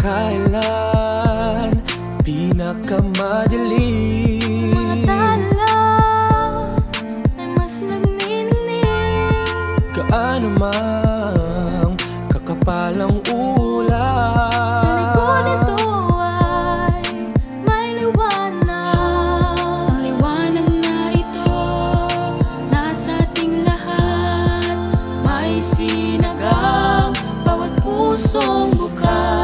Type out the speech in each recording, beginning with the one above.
kailan pinakamadilim. Mga tala ay mas nagniningning. Gaano mang kakapalang ulan, Sa likod nito ay may liwanag. Ang liwanag na ito nasa ating lahat. May sinagang bawat pusong bukas.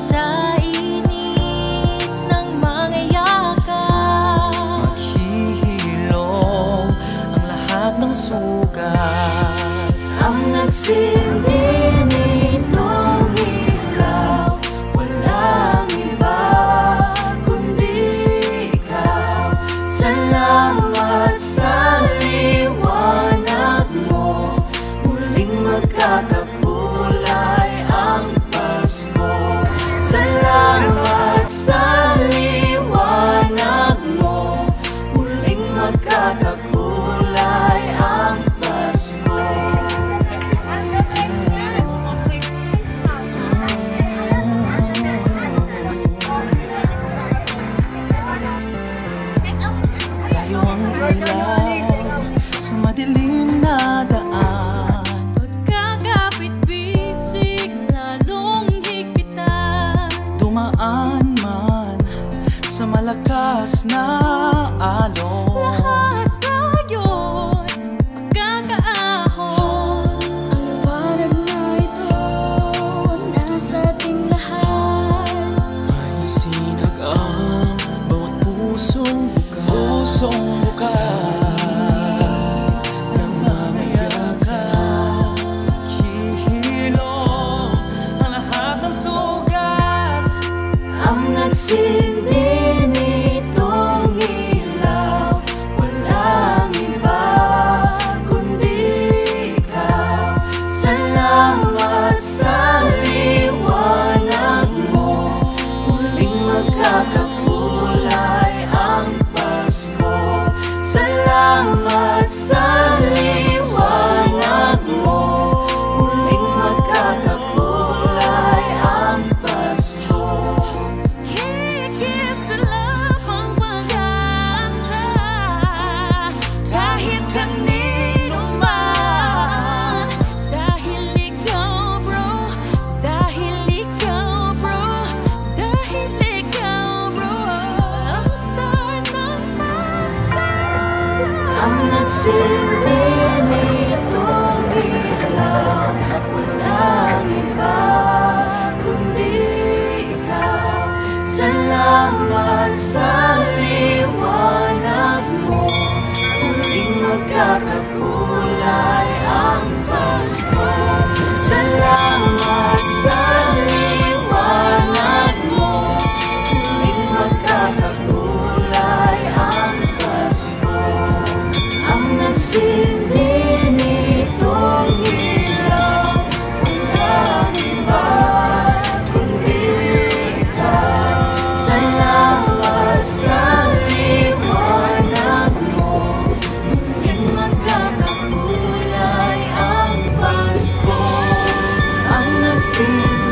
Sa init ng mga yakap, maghihilom ang lahat ng sugat. ang nagsilbi nitong ilaw, walang iba kundi ikaw. Salamat sa liwanag mo, muling magkakakulay ang Pasko. Salamat sa liwanag mo, muling magkakakulay ang Pasko. Tayo ang ilaw sa madilim na daan. Pagkakapit-bisig, lalong higpitan. Dumaan man sa malakas na alon. Lahat tayo'y magkakaahon. Ang liwanag na ito nasa ating lahat. May sinagang bawat pusong bukas. Sa inis ng mga yakap, maghihilom ang lahat ng sugat. Ang nagsindi nitong ilaw, walang iba kundi ikaw. Salamat sa liwanag mo, muling magkakakulay ang Pasko. Salamat sa liwanag mo, muling magkakakulay ang Pasko. Kikis na lamang pag-asa, kahit kanino man. Dahil ikaw bro, dahil ikaw bro, dahil ikaw bro, ang star ng Pasko. Ang nagsilbi nitong ilaw, walang iba kundi ikaw. Salamat sa liwanag mo, muling magkakakulay ang Pasko. Salamat sa liwanag mo, muling magkakakulay ang Pasko. Ang nagsindi nitong ilaw, walang iba kundi ikaw. Salamat sa liwanag mo, muling magkakakulay ang Pasko. Ang nagsindi